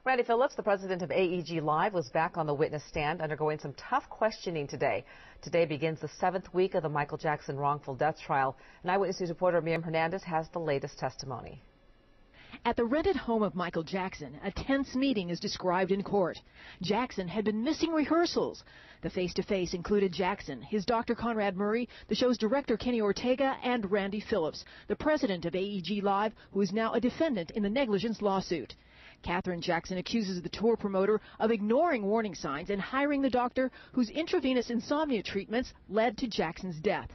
Randy Phillips, the president of AEG Live, was back on the witness stand undergoing some tough questioning today. Today begins the 7th week of the Michael Jackson wrongful death trial. And Eyewitness News reporter Miriam Hernandez has the latest testimony. At the rented home of Michael Jackson, a tense meeting is described in court. Jackson had been missing rehearsals. The face-to-face included Jackson, his doctor Conrad Murray, the show's director Kenny Ortega, and Randy Phillips, the president of AEG Live, who is now a defendant in the negligence lawsuit. Katherine Jackson accuses the tour promoter of ignoring warning signs and hiring the doctor whose intravenous insomnia treatments led to Jackson's death.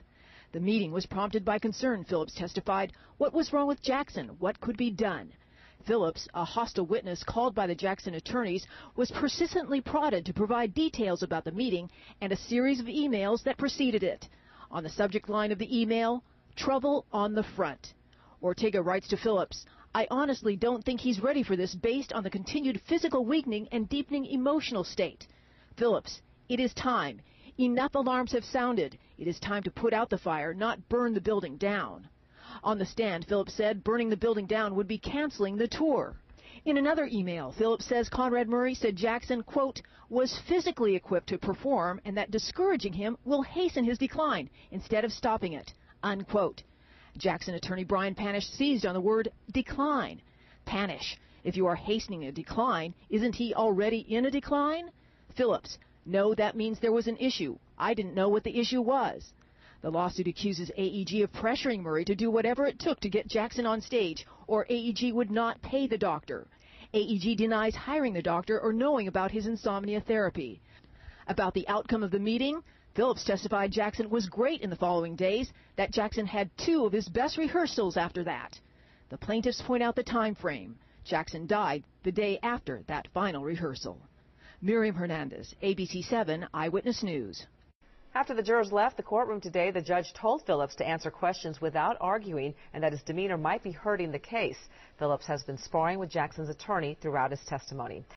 The meeting was prompted by concern, Phillips testified. What was wrong with Jackson? What could be done? Phillips, a hostile witness called by the Jackson attorneys, was persistently prodded to provide details about the meeting and a series of emails that preceded it. On the subject line of the email, trouble on the front. Ortega writes to Phillips, I honestly don't think he's ready for this based on the continued physical weakening and deepening emotional state. Phillips, it is time. Enough alarms have sounded. It is time to put out the fire, not burn the building down. On the stand, Phillips said burning the building down would be canceling the tour. In another email, Phillips says Conrad Murray said Jackson, quote, was physically equipped to perform and that discouraging him will hasten his decline instead of stopping it, unquote. Jackson attorney Brian Panish seized on the word decline. Panish, if you are hastening a decline, isn't he already in a decline? Phillips, no, that means there was an issue. I didn't know what the issue was. The lawsuit accuses AEG of pressuring Murray to do whatever it took to get Jackson on stage, or AEG would not pay the doctor. AEG denies hiring the doctor or knowing about his insomnia therapy. About the outcome of the meeting, Phillips testified Jackson was great in the following days, that Jackson had 2 of his best rehearsals after that. The plaintiffs point out the time frame. Jackson died the day after that final rehearsal. Miriam Hernandez, ABC 7 Eyewitness News. After the jurors left the courtroom today, the judge told Phillips to answer questions without arguing and that his demeanor might be hurting the case. Phillips has been sparring with Jackson's attorney throughout his testimony.